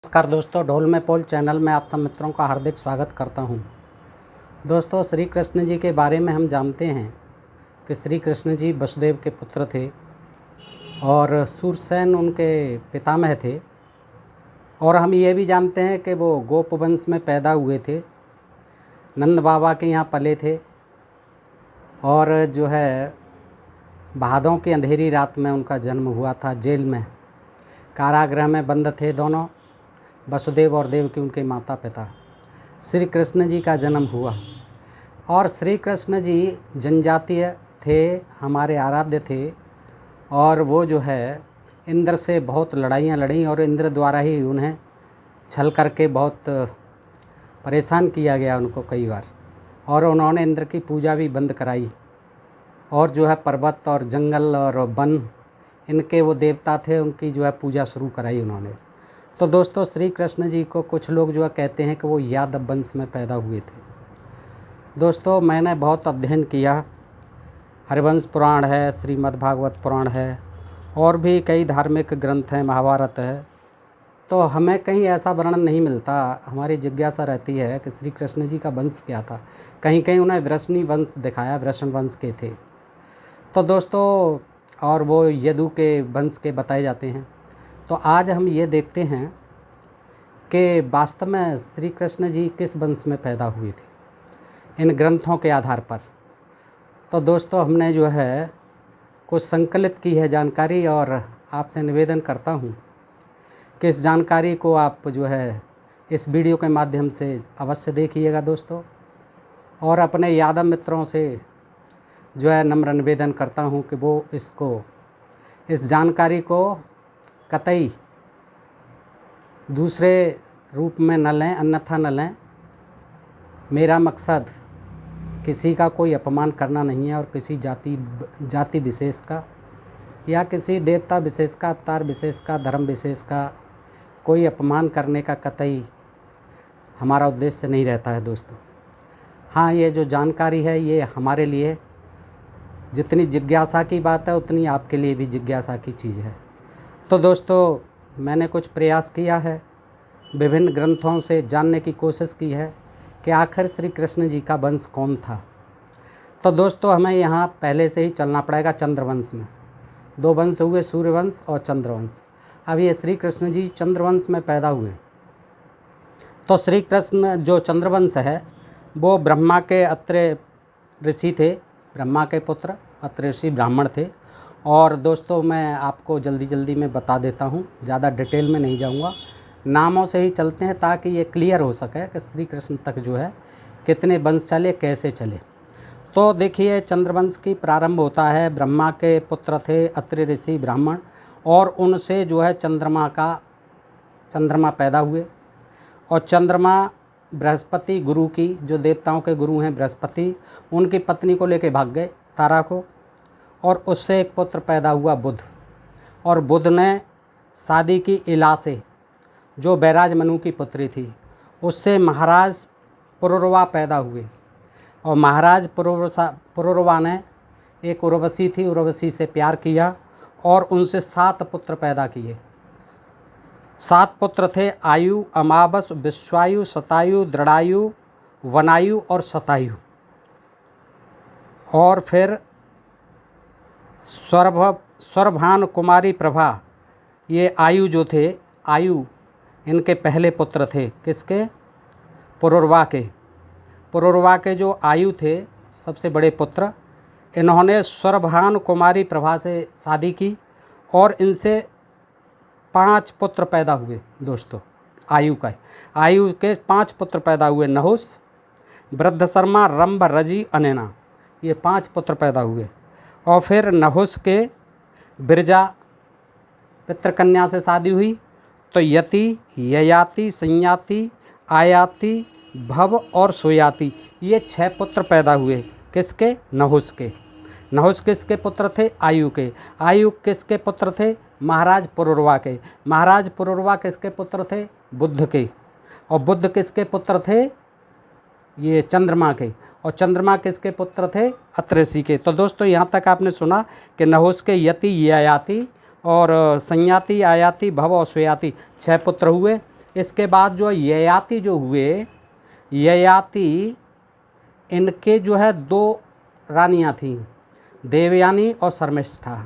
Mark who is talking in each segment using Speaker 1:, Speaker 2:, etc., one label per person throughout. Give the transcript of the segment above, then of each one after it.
Speaker 1: नमस्कार दोस्तों, ढोल में पोल चैनल में आप सब मित्रों का हार्दिक स्वागत करता हूं। दोस्तों, श्री कृष्ण जी के बारे में हम जानते हैं कि श्री कृष्ण जी वसुदेव के पुत्र थे और सूरसेन उनके पितामह थे। और हम ये भी जानते हैं कि वो गोप वंश में पैदा हुए थे, नंद बाबा के यहाँ पले थे और जो है भादों की अंधेरी रात में उनका जन्म हुआ था। जेल में, कारागृह में बंद थे दोनों, वसुदेव और देवकी उनके माता पिता। श्री कृष्ण जी का जन्म हुआ और श्री कृष्ण जी जनजातीय थे, हमारे आराध्य थे। और वो जो है इंद्र से बहुत लड़ाइयाँ लड़ी और इंद्र द्वारा ही उन्हें छल करके बहुत परेशान किया गया उनको कई बार। और उन्होंने इंद्र की पूजा भी बंद कराई और जो है पर्वत और जंगल और वन, इनके वो देवता थे, उनकी जो है पूजा शुरू कराई उन्होंने। तो दोस्तों, श्री कृष्ण जी को कुछ लोग जो है कहते हैं कि वो यादव वंश में पैदा हुए थे। दोस्तों, मैंने बहुत अध्ययन किया, हरिवंश पुराण है, श्रीमद् भागवत पुराण है और भी कई धार्मिक ग्रंथ हैं, महाभारत है। तो हमें कहीं ऐसा वर्णन नहीं मिलता। हमारी जिज्ञासा रहती है कि श्री कृष्ण जी का वंश क्या था। कहीं कहीं उन्हें वृषणी वंश दिखाया, वृषण वंश के थे। तो दोस्तों, और वो यदु के वंश के बताए जाते हैं। तो आज हम ये देखते हैं कि वास्तव में श्री कृष्ण जी किस वंश में पैदा हुए थे इन ग्रंथों के आधार पर। तो दोस्तों, हमने जो है कुछ संकलित की है जानकारी और आपसे निवेदन करता हूँ कि इस जानकारी को आप जो है इस वीडियो के माध्यम से अवश्य देखिएगा दोस्तों। और अपने यादव मित्रों से जो है नम्र निवेदन करता हूँ कि वो इस जानकारी को कतई दूसरे रूप में न लें, अन्यथा न लें। मेरा मकसद किसी का कोई अपमान करना नहीं है और किसी जाति विशेष का या किसी देवता विशेष का, अवतार विशेष का, धर्म विशेष का कोई अपमान करने का कतई हमारा उद्देश्य नहीं रहता है दोस्तों। हाँ, ये जो जानकारी है ये हमारे लिए जितनी जिज्ञासा की बात है उतनी आपके लिए भी जिज्ञासा की चीज़ है। तो दोस्तों, मैंने कुछ प्रयास किया है, विभिन्न ग्रंथों से जानने की कोशिश की है कि आखिर श्री कृष्ण जी का वंश कौन था। तो दोस्तों, हमें यहाँ पहले से ही चलना पड़ेगा चंद्रवंश में। दो वंश हुए, सूर्यवंश और चंद्रवंश। अब ये श्री कृष्ण जी चंद्रवंश में पैदा हुए। तो श्री कृष्ण जो चंद्रवंश है वो ब्रह्मा के अत्रि ऋषि थे, ब्रह्मा के पुत्र अत्रि ऋषि ब्राह्मण थे। और दोस्तों, मैं आपको जल्दी में बता देता हूँ, ज़्यादा डिटेल में नहीं जाऊँगा, नामों से ही चलते हैं ताकि ये क्लियर हो सके कि श्री कृष्ण तक जो है कितने वंश चले, कैसे चले। तो देखिए, चंद्रवंश की प्रारंभ होता है, ब्रह्मा के पुत्र थे अत्रि ऋषि ब्राह्मण और उनसे जो है चंद्रमा पैदा हुए। और चंद्रमा बृहस्पति गुरु की, जो देवताओं के गुरु हैं बृहस्पति, उनकी पत्नी को लेके भाग गए तारा को और उससे एक पुत्र पैदा हुआ बुध। और बुध ने शादी की इला से, जो बैराज मनु की पुत्री थी, उससे महाराज पुरुरवा पैदा हुए। और महाराज पुरुरवा ने एक उर्वशी थी, उर्वशी से प्यार किया और उनसे 7 पुत्र पैदा किए। 7 पुत्र थे, आयु, अमावस, विश्वायु, शतायु, दृढ़ायु, वनायु और शतायु। और फिर स्वर्भान कुमारी प्रभा, ये आयु जो थे, आयु इनके पहले पुत्र थे। किसके? पुरुरवा के। पुरुरवा के जो आयु थे, सबसे बड़े पुत्र, इन्होंने स्वर्भान कुमारी प्रभा से शादी की और इनसे 5 पुत्र पैदा हुए दोस्तों। आयु के 5 पुत्र पैदा हुए, नहुस, वृद्धशर्मा, रंभ, रजी, अनैना, ये 5 पुत्र पैदा हुए। और फिर नहुस के बिरजा पितृकन्या से शादी हुई, तो यति, ययाति, संयाति, आयाति, भव और सुयाति, ये 6 पुत्र पैदा हुए। किसके? नहुस के। नहुस किसके पुत्र थे? आयु के। आयु किसके पुत्र थे? महाराज पुरुरवा के। महाराज पुरुरवा किसके पुत्र थे? बुध के। और बुध किसके पुत्र थे? ये चंद्रमा के। और चंद्रमा किसके पुत्र थे? अत्रि ऋषि के। तो दोस्तों, यहाँ तक आपने सुना कि नहुस के यति, ययाति और संयाति, आयाति, भव और सुयाति 6 पुत्र हुए। इसके बाद जो ययाति जो हुए, ययाति इनके जो है 2 रानियाँ थीं, देवयानी और शर्मिष्ठा।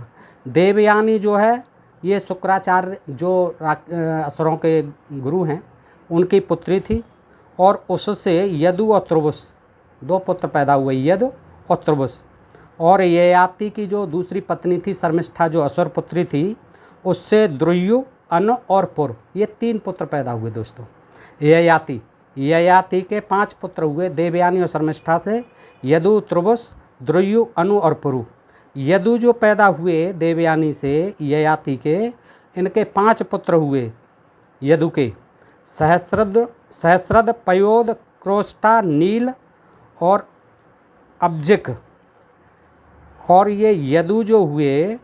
Speaker 1: देवयानी जो है ये शुक्राचार्य जो असुरों के गुरु हैं उनकी पुत्री थी, और उससे यदु और त्रुवुस 2 पुत्र पैदा हुए, यदु और त्रुवुस। और ययाति की जो दूसरी पत्नी थी शर्मिष्ठा जो असुर पुत्री थी, उससे द्रुयु, अनु और पुर, ये 3 पुत्र पैदा हुए दोस्तों। ययाति के 5 पुत्र हुए, देवयानी और शर्मिष्ठा से, यदु, त्रुवुस, द्रुयु, अनु और पुरु। यदु जो पैदा हुए देवयानी से ययाति के, इनके 5 पुत्र हुए यदु के, सहस्रद, पयोद, क्रोष्टा, नील और अब्जिक। और ये यदु जो हुए,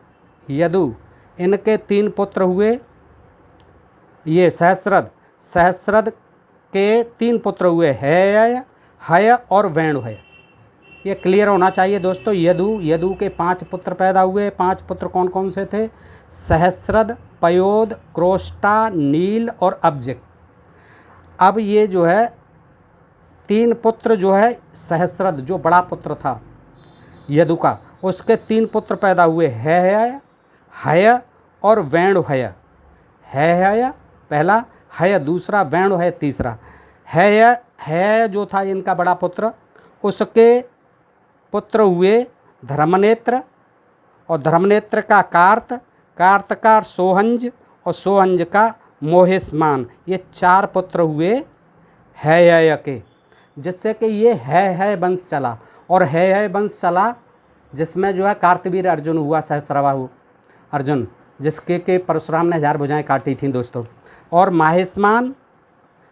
Speaker 1: यदु इनके 3 पुत्र हुए, ये सहस्रद के 3 पुत्र हुए, हय और वेणुहय। ये क्लियर होना चाहिए दोस्तों। यदु के 5 पुत्र पैदा हुए। 5 पुत्र कौन कौन से थे? सहस्रद, पयोद, क्रोष्टा, नील और अब्जिक। अब ये जो है 3 पुत्र जो है सहस्रद जो बड़ा पुत्र था यदु का, उसके 3 पुत्र पैदा हुए, हय और वेणुहय। हय पहला, हय दूसरा, वेणुहय तीसरा। हय जो था इनका बड़ा पुत्र, उसके पुत्र हुए धर्मनेत्र, और धर्मनेत्र का कार्त का सोहंज, और सोहंज का मोहिस्मान। ये 4 पुत्र हुए हय के, जिससे कि ये हय वंश चला। और हय वंश चला जिसमें जो है कार्तवीर अर्जुन हुआ, सहस्रबाहु अर्जुन, जिसके के परशुराम ने 1000 भुजाएं काटी थीं दोस्तों। और माहिष्मान,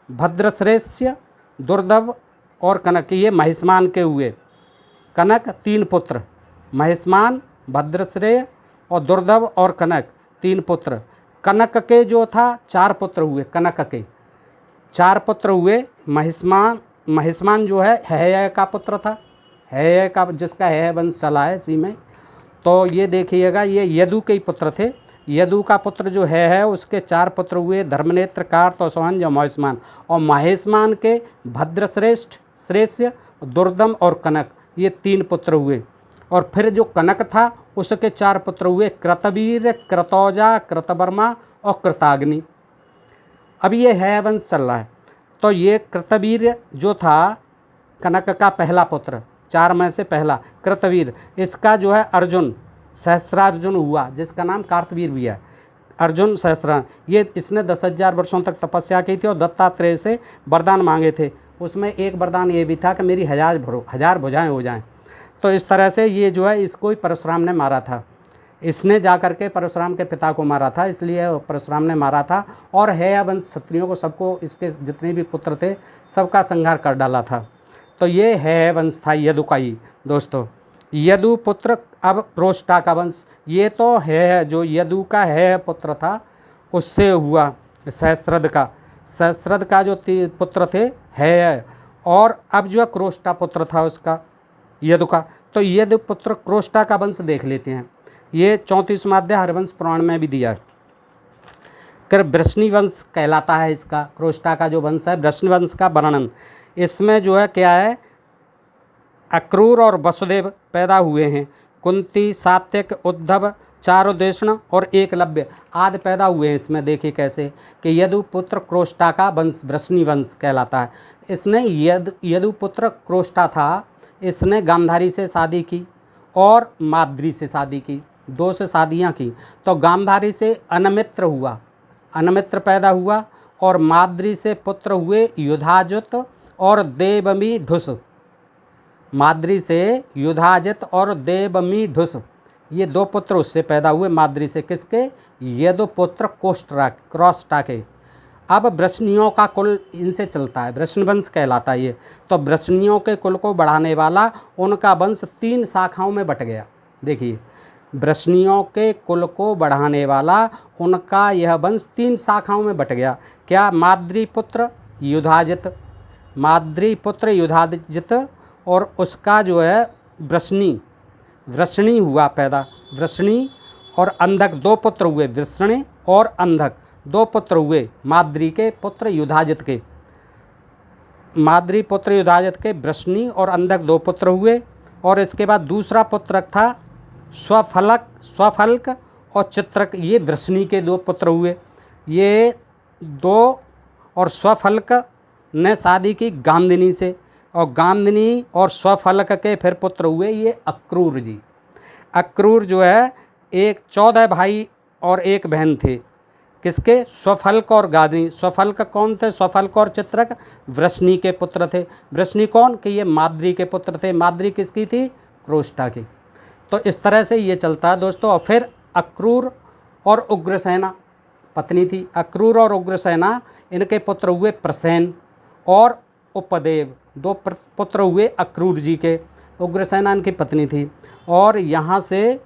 Speaker 1: भद्रश्रेष्य, दुर्दभ और कनक, ये महिष्मान के हुए। कनक 3 पुत्र, महिष्मान, भद्रश्रेय और दुर्दभ और कनक 3 पुत्र। कनक के जो था 4 पुत्र हुए, कनक के 4 पुत्र हुए। महिष्मान जो है हय का पुत्र था, हय का, जिसका हय वंश चला है इसी में। तो ये देखिएगा ये यदु के ही पुत्र थे। यदु का पुत्र जो है उसके 4 पुत्र हुए, धर्मनेत्र, कार्त और सोहंज और महिष्मान। और महिष्मान के भद्रश्रेष्ठ, श्रेष्य, दुर्दम और कनक, ये 3 पुत्र हुए। और फिर जो कनक था उसके 4 पुत्र हुए, कृतवीर, कृतौजा, कृतवर्मा और कृताग्नि। अब ये है वंश चल रहा है। तो ये कृतवीर जो था कनक का पहला पुत्र, 4 में से पहला कृतवीर, इसका जो है अर्जुन, सहस्रार्जुन हुआ, जिसका नाम कार्तवीर भी है। अर्जुन सहस्रार्जुन, ये इसने 10,000 वर्षों तक तपस्या की थी और दत्तात्रेय से वरदान मांगे थे। उसमें एक वरदान ये भी था कि मेरी 1000 भुजाएं हो जाएं। तो इस तरह से ये जो है इसको ही परशुराम ने मारा था। इसने जा कर के परशुराम के पिता को मारा था, इसलिए परशुराम ने मारा था। और हय वंश क्षत्रियों को, सबको, इसके जितने भी पुत्र थे सबका संहार कर डाला था। तो ये हय वंश था यदु का ही दोस्तों। यदु पुत्र, अब क्रोष्टा का वंश, ये तो है जो यदु का है पुत्र था उससे हुआ सहस्रद का जो पुत्र थे है। और अब जो है क्रोष्टा पुत्र था उसका, यदु का। तो यदु पुत्र क्रोष्टा का वंश देख लेते हैं। ये 34वां अध्याय हरिवंश पुराण में भी दिया है। कर वृष्णि वंश कहलाता है इसका, क्रोष्टा का जो वंश है वृष्णि वंश का वर्णन। इसमें जो है क्या है, अक्रूर और वसुदेव पैदा हुए हैं। कुंती, सात्यक, उद्धव, चारुदेशण और एकलव्य आदि पैदा हुए हैं। इसमें देखिए कैसे कि यदु पुत्र क्रोष्टा का वंश वृष्णि वंश कहलाता है। इसने यदु पुत्र क्रोष्टा था, इसने गांधारी से शादी की और माद्री से शादी की, 2 से शादियाँ की। तो गांधारी से अनमित्र हुआ, अनमित्र पैदा हुआ। और माद्री से पुत्र हुए युधाजित और देवमीढुस। माद्री से युधाजित और देवमीढुस, ये 2 पुत्र उससे पैदा हुए माद्री से। किसके? यदु पुत्र क्रोष्टा के। अब वृष्णियों का कुल इनसे चलता है, वृष्णवंश कहलाता है ये। तो वृष्णियों के कुल को बढ़ाने वाला उनका वंश 3 शाखाओं में बट गया। देखिए, वृष्णियों के कुल को बढ़ाने वाला उनका यह वंश 3 शाखाओं में बट गया। क्या? माद्री पुत्र युधाजित, और उसका जो है वृष्णि हुआ पैदा। वृष्णि और अंधक 2 पुत्र हुए, वृष्णि और अंधक दो पुत्र हुए माद्री के पुत्र युधाजित के, माद्री पुत्र युधाजित के वृष्णि और अंधक दो पुत्र हुए। और इसके बाद दूसरा पुत्र था स्वफल्क और चित्रक, ये वृष्णि के दो पुत्र हुए। ये दो, और स्वफल्क ने शादी की गांधिनी से, और गांधिनी और स्वफल्क के फिर पुत्र हुए ये अक्रूर जी। अक्रूर जो है एक 14 भाई और एक बहन थे, किसके? स्वफल्क और गांधिनी। स्वफल्क कौन थे? स्वफल्क और चित्रक वृष्णि के पुत्र थे। वृष्णि कौन? कि ये माद्री के पुत्र थे। माद्री किसकी थी? क्रोष्टा की। तो इस तरह से ये चलता है दोस्तों। और फिर अक्रूर और उग्रसेना पत्नी थी। अक्रूर और उग्रसेना इनके पुत्र हुए प्रसेन और उपदेव, दो पुत्र हुए अक्रूर जी के। उग्रसेना इनकी पत्नी थी। और यहाँ से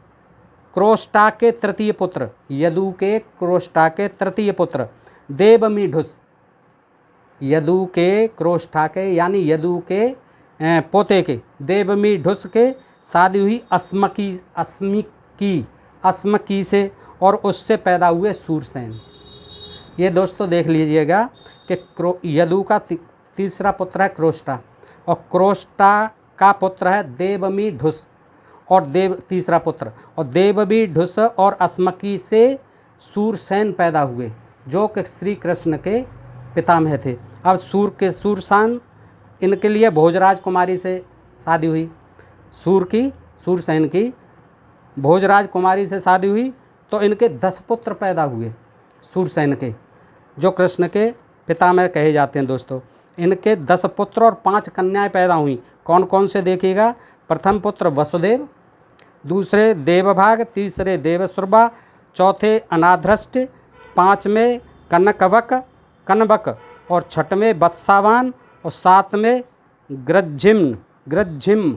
Speaker 1: क्रोष्टा के तृतीय पुत्र, यदु के क्रोष्टा के तृतीय पुत्र देवमीढुस, यदु के क्रोष्टा के यानी यदु के पोते के देवमीढुस के शादी हुई अस्मकी से, और उससे पैदा हुए सूरसेन। ये दोस्तों देख लीजिएगा कि यदु का तीसरा पुत्र है क्रोष्टा, और क्रोष्टा का पुत्र है देवमीढुस, और तीसरा पुत्र, और देवमीढुस और अस्मकी से सूरसेन पैदा हुए, जो कि श्री कृष्ण के पितामह थे। अब सूरसेन इनके लिए भोजराज कुमारी से शादी हुई। सूरसेन की भोजराज कुमारी से शादी हुई, तो इनके 10 पुत्र पैदा हुए सूरसेन के, जो कृष्ण के पितामह कहे जाते हैं दोस्तों। इनके 10 पुत्र और 5 कन्याएं पैदा हुई। कौन कौन से देखिएगा? प्रथम पुत्र वसुदेव, दूसरे देवभाग, तीसरे देवसुरभा, चौथे अनाधृष्ट, 5वें कनबक, और 6वें वत्सावान, और 7वें ग्रज्जिम,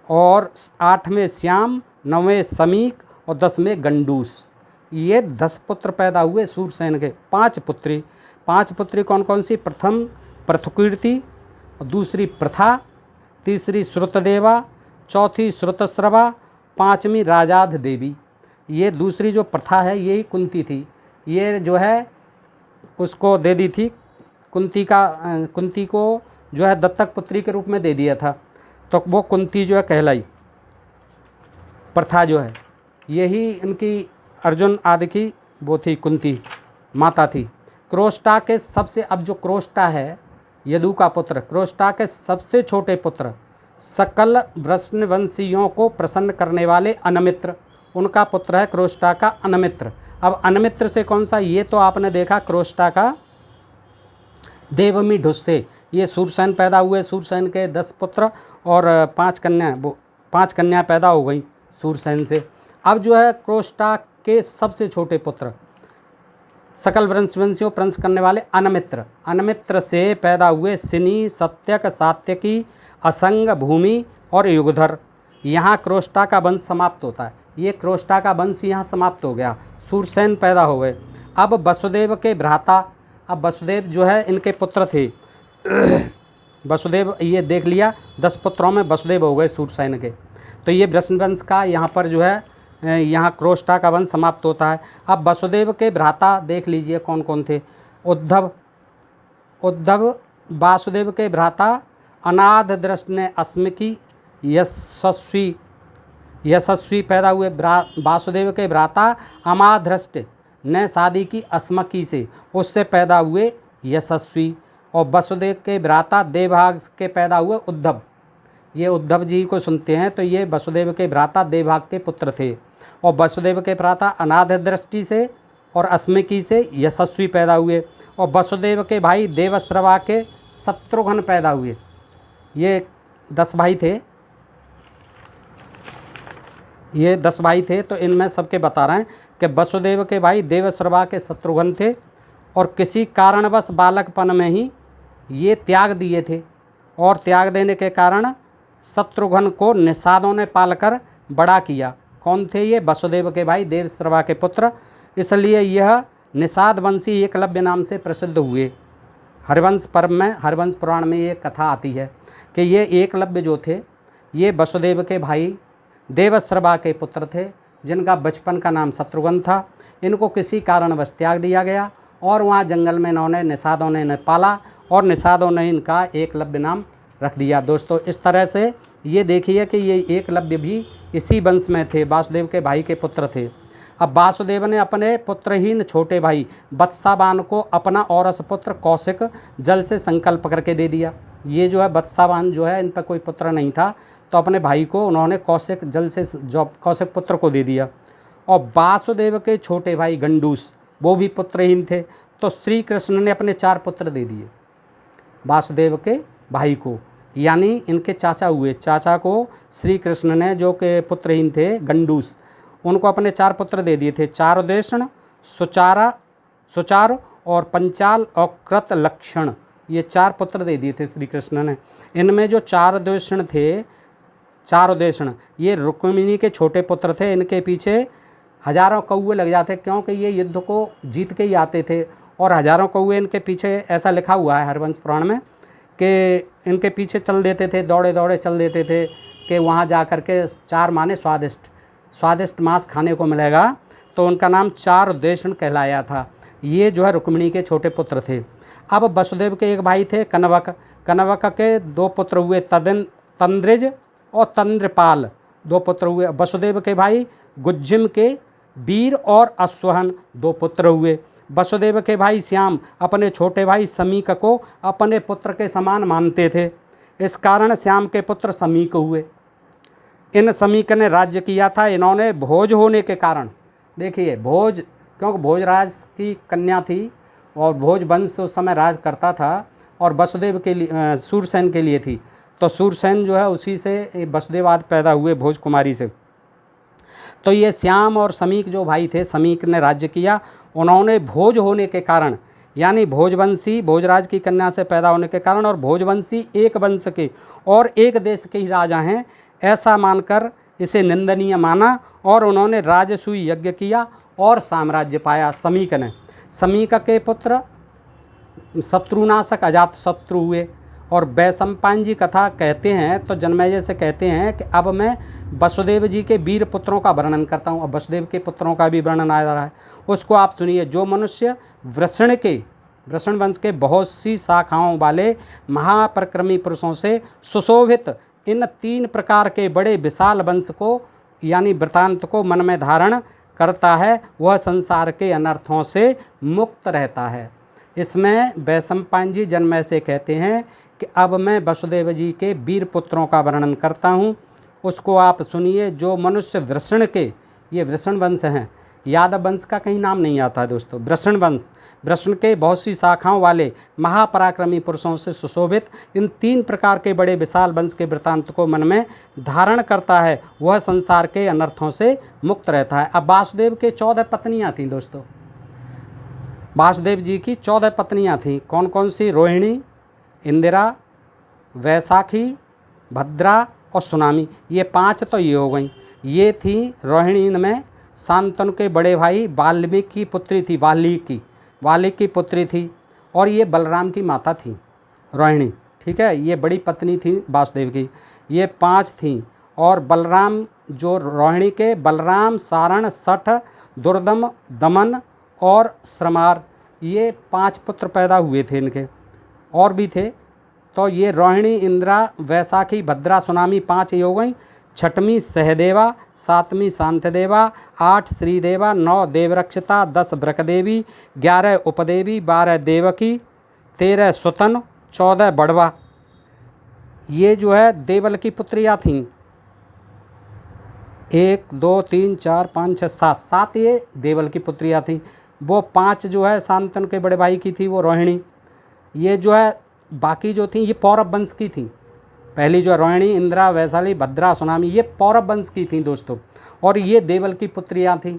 Speaker 1: और 8वें श्याम, 9वें समीक, और 10वें गंडूस। ये 10 पुत्र पैदा हुए सूरसेन के। 5 पुत्री कौन कौन सी? प्रथम पृथुकीर्ति, दूसरी प्रथा, तीसरी श्रुतदेवा, चौथी श्रुतस्रवा, 5वीं राजाध देवी। ये दूसरी जो प्रथा है यही कुंती थी। ये जो है उसको दे दी थी कुंती को जो है दत्तक पुत्री के रूप में दे दिया था, तो वो कुंती जो है कहलाई। प्रथा जो है यही इनकी अर्जुन आदि की वो थी, कुंती माता थी। क्रोष्टा के सबसे, अब जो क्रोष्टा है यदु का पुत्र, क्रोष्टा के सबसे छोटे पुत्र सकल वृष्णवंशियों को प्रसन्न करने वाले अनमित्र, उनका पुत्र है क्रोष्टा का अनमित्र। अब अनमित्र से कौन सा? ये तो आपने देखा क्रोष्टा का देवमीढुस से। ये सूरसेन पैदा हुए, सूरसेन के 10 पुत्र और 5 कन्या पैदा हो गई सूरसेन से। अब जो है क्रोष्टा के सबसे छोटे पुत्र सकल वंशियों प्रंश करने वाले अनमित्र से पैदा हुए सिनी, सत्यक, सात्यकी, असंग, भूमि और युगधर। यहाँ क्रोष्टा का वंश समाप्त होता है। ये क्रोष्टा का वंश यहाँ समाप्त हो गया, सूरसेन पैदा हो गए। अब वसुदेव के भ्राता, अब वसुदेव जो है इनके पुत्र थे वसुदेव, ये देख लिया 10 पुत्रों में वसुदेव हो गए सूरसेन के। तो ये वृषणवंश का यहाँ पर जो है यहाँ क्रोष्टा का वंश समाप्त होता है। अब वसुदेव के भ्राता देख लीजिए कौन कौन थे। उद्धव वासुदेव के भ्राता अनाथ दृष्ट ने अस्मिकी यशस्वी पैदा हुए। वासुदेव के भ्राता अमाधृष्ट ने शादी की अस्मकी से, उससे पैदा हुए यशस्वी। और वसुदेव के भ्राता देवभाग के पैदा हुए उद्धव। ये उद्धव जी को सुनते हैं तो ये वसुदेव के भ्राता देवभाग के पुत्र थे। और वसुदेव के भ्राता अनाथ दृष्टि से और अस्मिकी से यशस्वी पैदा हुए। और वसुदेव के भाई देवश्रवा के शत्रुघ्न पैदा हुए। ये 10 भाई थे, ये 10 भाई थे। तो इनमें सबके बता रहे हैं कि वसुदेव के भाई देवश्रवा के शत्रुघ्न थे और किसी कारणवश बालकपन में ही ये त्याग दिए थे। और त्याग देने के कारण शत्रुघ्न को निषादों ने पालकर बड़ा किया। कौन थे ये? वसुदेव के भाई देवश्रवा के पुत्र। इसलिए यह निषाद वंशी एकलव्य नाम से प्रसिद्ध हुए। हरिवंश पर्व में, हरिवंश पुराण में ये कथा आती है कि ये एकलव्य जो थे ये वसुदेव के भाई देवश्रवा के पुत्र थे जिनका बचपन का नाम शत्रुघ्न था। इनको किसी कारणवश त्याग दिया गया और वहाँ जंगल में इन्होंने निषादों ने इन्हें पाला और निषादों ने इनका एकलव्य नाम रख दिया। दोस्तों इस तरह से ये देखिए कि ये एकलव्य भी इसी वंश में थे, वासुदेव के भाई के पुत्र थे। अब वासुदेव ने अपने पुत्रहीन छोटे भाई वत्सावान को अपना औरस पुत्र कौशिक जल से संकल्प करके दे दिया। ये जो है वत्सावान जो है, इन पर कोई पुत्र नहीं था, तो अपने भाई को उन्होंने कौशिक जल से जो कौशिक पुत्र को दे दिया। और वासुदेव के छोटे भाई गंडूस वो भी पुत्रहीन थे, तो श्री कृष्ण ने अपने 4 पुत्र दे दिए वासुदेव के भाई को, यानी इनके चाचा हुए। चाचा को श्री कृष्ण ने, जो के पुत्रहीन थे गंडूस, उनको अपने 4 पुत्र दे दिए थे। चारुदेषण, सुचार और पंचाल और कृतलक्षण, ये 4 पुत्र दे दिए थे श्री कृष्ण ने। इनमें जो चारुदेषण ये रुक्मिणी के छोटे पुत्र थे। इनके पीछे हजारों कौए लग जाते, क्योंकि ये युद्ध को जीत के ही आते थे और हजारों कौए इनके पीछे, ऐसा लिखा हुआ है हरवंश पुराण में, कि इनके पीछे चल देते थे, दौड़े दौड़े चल देते थे कि वहाँ जा कर के 4 माने स्वादिष्ट मांस खाने को मिलेगा, तो उनका नाम चारुदेषण कहलाया था। ये जो है रुक्मिणी के छोटे पुत्र थे। अब वसुदेव के एक भाई थे कनवक। कनवक के 2 पुत्र हुए, तंद्रिज और तंद्रपाल 2 पुत्र हुए। वसुदेव के भाई गुज्जिम के वीर और अश्वहन 2 पुत्र हुए। वसुदेव के भाई श्याम अपने छोटे भाई समीक को अपने पुत्र के समान मानते थे, इस कारण श्याम के पुत्र समीक हुए। इन समीक ने राज्य किया था। इन्होंने भोज होने के कारण, देखिए भोज, क्योंकि भोजराज की कन्या थी और भोज वंश उस समय राज करता था और वसुदेव के लिए, सूरसेन के लिए थी, तो सूरसेन जो है उसी से वसुदेव आदि पैदा हुए भोज कुमारी से। तो ये श्याम और समीक जो भाई थे, समीक ने राज्य किया। उन्होंने भोज होने के कारण, यानी भोजवंशी भोजराज की कन्या से पैदा होने के कारण, और भोजवंशी एक वंश के और एक देश के ही राजा हैं, ऐसा मानकर इसे निंदनीय माना और उन्होंने राजसूय यज्ञ किया और साम्राज्य पाया। समीक ने, समीक के पुत्र शत्रुनाशक अजातशत्रु हुए। और वैशंपायन जी कथा कहते हैं, तो जन्मेजय से कहते हैं कि अब मैं वसुदेव जी के वीर पुत्रों का वर्णन करता हूँ। अब वसुदेव के पुत्रों का भी वर्णन आ रहा है, उसको आप सुनिए। जो मनुष्य वृषण वंश के बहुत सी शाखाओं वाले महापराक्रमी पुरुषों से सुशोभित इन 3 प्रकार के बड़े विशाल वंश को, यानी वृतांत को मन में धारण करता है, वह संसार के अनर्थों से मुक्त रहता है। इसमें वैशंपायन जी जन्मय से कहते हैं कि अब मैं वसुदेव जी के वीर पुत्रों का वर्णन करता हूँ, उसको आप सुनिए। जो मनुष्य वृषण के, ये वृषण वंश हैं, यादव वंश का कहीं नाम नहीं आता है दोस्तों, वृषण वंश, वृषण के बहुत सी शाखाओं वाले महापराक्रमी पुरुषों से सुशोभित इन 3 प्रकार के बड़े विशाल वंश के वृतांत को मन में धारण करता है, वह संसार के अनर्थों से मुक्त रहता है। अब वासुदेव के 14 पत्नियाँ थीं दोस्तों। वासुदेव जी की 14 पत्नियाँ थीं। कौन कौन सी? रोहिणी, इंदिरा, वैशाखी, भद्रा और सुनामी। ये 5 तो ये हो गई। ये थी रोहिणी में शांतनु के बड़े भाई वाल्मीकि की पुत्री थी, वाल्मीकि की पुत्री थी, और ये बलराम की माता थी रोहिणी, ठीक है। ये बड़ी पत्नी थी वासुदेव की। ये 5 थीं। और बलराम, जो रोहिणी के बलराम, सारण, सठ, दुर्दम, दमन और श्रमार, ये 5 पुत्र पैदा हुए थे इनके, और भी थे। तो ये रोहिणी, इंदिरा, वैशाखी, भद्रा, सुनामी 5 ये हो गई। 6वीं सहदेवा, 7वीं शांतदेवा, 8 श्रीदेवा, 9 देवरक्षिता, 10 ब्रकदेवी, 11 उपदेवी, 12 देवकी, 13 सुतन, 14 बड़वा। ये जो है देवल की पुत्रियाँ थीं। 1 2 3 4 5 6 7 ये देवल की पुत्रियाँ थीं। वो 5 जो है शांतनु के बड़े भाई की थी, वो रोहिणी। ये जो है बाकी जो थी ये पौरव वंश की थी। पहली जो रोहिणी, इंदिरा, वैशाली, भद्रा, सुनामी, ये पौरव वंश की थी दोस्तों। और ये देवल की पुत्रियाँ थीं।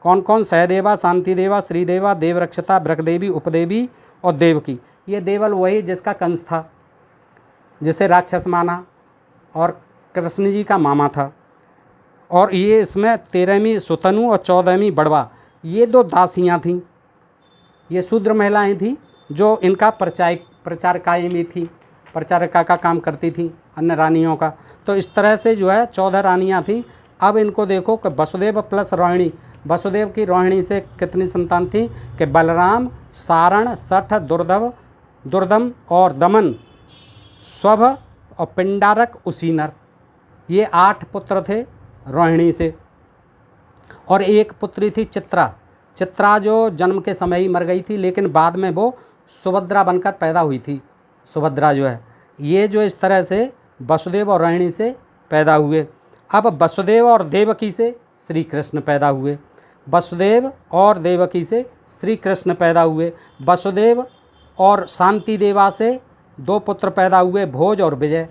Speaker 1: कौन कौन? सहदेवा, शांतिदेवा, श्रीदेवा, देवरक्षिता, ब्रकदेवी, उपदेवी और देवकी। ये देवल वही जिसका कंस था, जिसे राक्षस माना और कृष्ण जी का मामा था। और ये इसमें 13वीं सुतनु और 14वीं बड़वा, ये 2 दासियाँ थीं। ये शूद्र महिलाएं थीं जो इनका प्रचारकाएँ में थी, प्रचारिका का काम करती थी अन्य रानियों का। तो इस तरह से जो है 14 रानियाँ थीं। अब इनको देखो कि वसुदेव प्लस रोहिणी, वसुदेव की रोहिणी से कितनी संतान थी कि बलराम, सारण, सठ, दुर्दम और दमन, स्वभ और पिंडारक, उसीनर, ये 8 पुत्र थे रोहिणी से। और एक पुत्री थी चित्रा। चित्रा जो जन्म के समय ही मर गई थी, लेकिन बाद में वो सुभद्रा बनकर पैदा हुई थी। सुभद्रा जो है, ये जो इस तरह से वसुदेव और रोहिणी से पैदा हुए। अब वसुदेव और देवकी से श्री कृष्ण पैदा हुए। वसुदेव और देवकी से श्री कृष्ण पैदा हुए। वसुदेव और शांति देवा से 2 पुत्र पैदा हुए, भोज और विजय।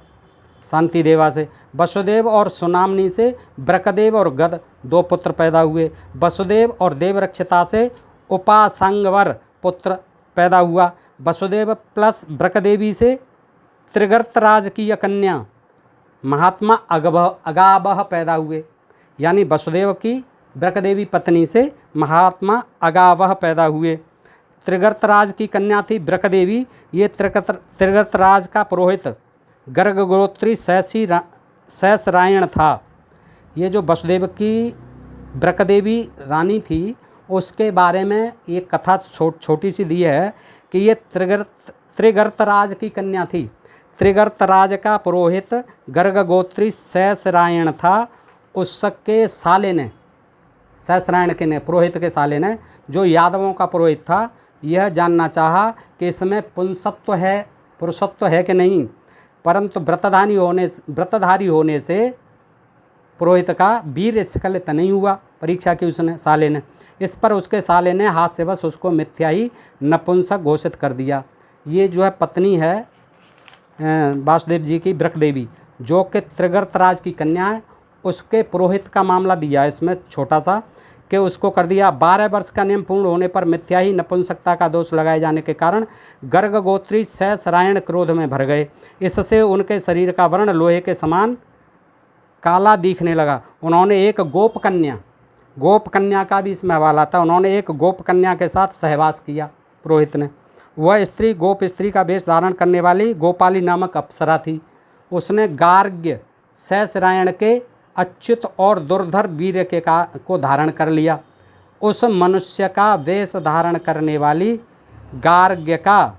Speaker 1: शांति देवा से। वसुदेव और सुनामनी से ब्रकदेव और गद 2 पुत्र पैदा हुए। वसुदेव और देवरक्षिता से उपासंगवर पुत्र पैदा हुआ। वसुदेव प्लस ब्रकदेवी से त्रिगर्तराज की कन्या महात्मा अगाबह पैदा हुए। यानी वसुदेव की ब्रकदेवी पत्नी से महात्मा अगाबह पैदा हुए। त्रिगर्तराज की कन्या थी ब्रकदेवी। ये त्रिगर्तराज का पुरोहित गर्गगोत्री शैशरायण था। ये जो वसुदेव की ब्रकदेवी रानी थी, उसके बारे में एक कथा छोटी सी दी है कि ये त्रिगर्तराज की कन्या थी। त्रिगर्तराज का पुरोहित गर्गगोत्री शैशरायण था। उसके साले ने, शैशरायण के ने, पुरोहित के साले ने, जो यादवों का पुरोहित था, यह जानना चाहा कि इसमें पुरुषत्व है कि नहीं, परंतु व्रतधारी होने से पुरोहित का वीर स्खलित नहीं हुआ। परीक्षा की उसने साले ने। इस पर उसके साले ने हास्यवश उसको मिथ्या ही नपुंसक घोषित कर दिया। ये जो है पत्नी है वासुदेव जी की ब्रकदेवी, जो कि त्रिगर्तराज की कन्या है। उसके पुरोहित का मामला दिया है इसमें छोटा सा, कि उसको कर दिया 12 वर्ष का नियम पूर्ण होने पर मिथ्या ही नपुंसकता का दोष लगाए जाने के कारण गर्गगोत्री शैशरायण क्रोध में भर गए। इससे उनके शरीर का वर्ण लोहे के समान काला दिखने लगा। उन्होंने एक गोप कन्या का भी इसमें हवाला था। उन्होंने एक गोप कन्या के साथ सहवास किया पुरोहित ने। वह स्त्री गोप स्त्री का वेश धारण करने वाली गोपाली नामक अप्सरा थी। उसने गार्ग्य शैशरायण के अच्युत और दुर्धर वीर्य को धारण कर लिया। उस मनुष्य का वेश धारण करने वाली गार्ग्य का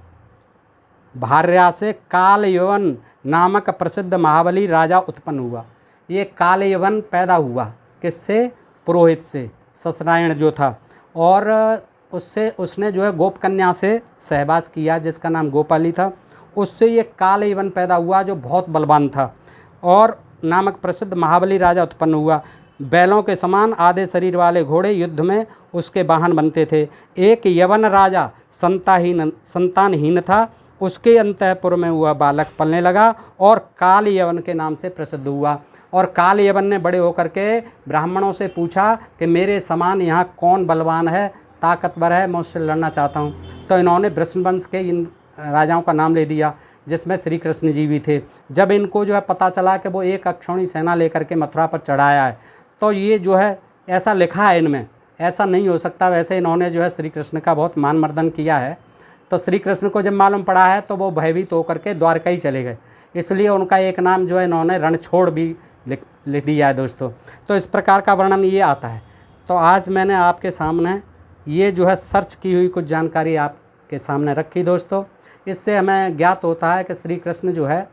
Speaker 1: भार्या से कालयवन नामक प्रसिद्ध महाबली राजा उत्पन्न हुआ। ये कालयवन पैदा हुआ किससे? पुरोहित से, शैशरायण जो था। और उससे उसने जो है गोप कन्या से सहवास किया जिसका नाम गोपाली था। उससे ये कालयवन पैदा हुआ जो बहुत बलवान था, और नामक प्रसिद्ध महाबली राजा उत्पन्न हुआ। बैलों के समान आधे शरीर वाले घोड़े युद्ध में उसके वाहन बनते थे। एक यवन राजा संतानहीन था। उसके अंतःपुर में हुआ बालक पलने लगा और काल यवन के नाम से प्रसिद्ध हुआ। और काल यवन ने बड़े होकर के ब्राह्मणों से पूछा कि मेरे समान यहाँ कौन बलवान है, ताकतवर है, मैं उससे लड़ना चाहता हूँ। तो इन्होंने वृषणवंश के इन राजाओं का नाम ले दिया, जिसमें श्री कृष्ण जी भी थे। जब इनको जो है पता चला कि वो एक अक्षौणी सेना लेकर के मथुरा पर चढ़ाया है, तो ये जो है ऐसा लिखा है इनमें, ऐसा नहीं हो सकता। वैसे इन्होंने जो है श्री कृष्ण का बहुत मान मर्दन किया है। तो श्री कृष्ण को जब मालूम पड़ा है तो वो भयभीत होकर के द्वारका ही चले गए। इसलिए उनका एक नाम जो है इन्होंने रणछोड़ भी लिख दिया है दोस्तों। तो इस प्रकार का वर्णन ये आता है। तो आज मैंने आपके सामने ये जो है सर्च की हुई कुछ जानकारी आपके सामने रखी दोस्तों। इससे हमें ज्ञात होता है कि श्री कृष्ण जो है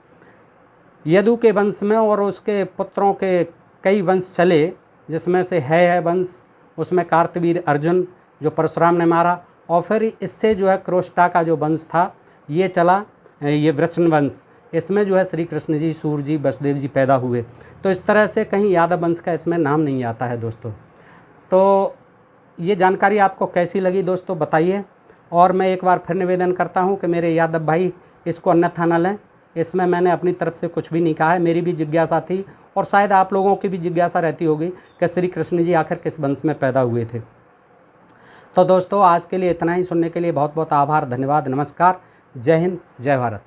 Speaker 1: यदु के वंश में, और उसके पुत्रों के कई वंश चले, जिसमें से है वंश, उसमें कार्तवीर अर्जुन जो परशुराम ने मारा, और फिर इससे जो है क्रोष्टा का जो वंश था ये चला, ये वृषण वंश। इसमें जो है श्री कृष्ण जी, सूर्य जी, वसुदेव जी पैदा हुए। तो इस तरह से कहीं यादव वंश का इसमें नाम नहीं आता है दोस्तों। तो ये जानकारी आपको कैसी लगी दोस्तों बताइए। और मैं एक बार फिर निवेदन करता हूँ कि मेरे यादव भाई इसको अन्यथा न लें। इसमें मैंने अपनी तरफ से कुछ भी नहीं कहा है, मेरी भी जिज्ञासा थी, और शायद आप लोगों की भी जिज्ञासा रहती होगी कि श्री कृष्ण जी आखिर किस वंश में पैदा हुए थे। तो दोस्तों आज के लिए इतना ही। सुनने के लिए बहुत बहुत आभार, धन्यवाद, नमस्कार, जय हिंद, जय भारत।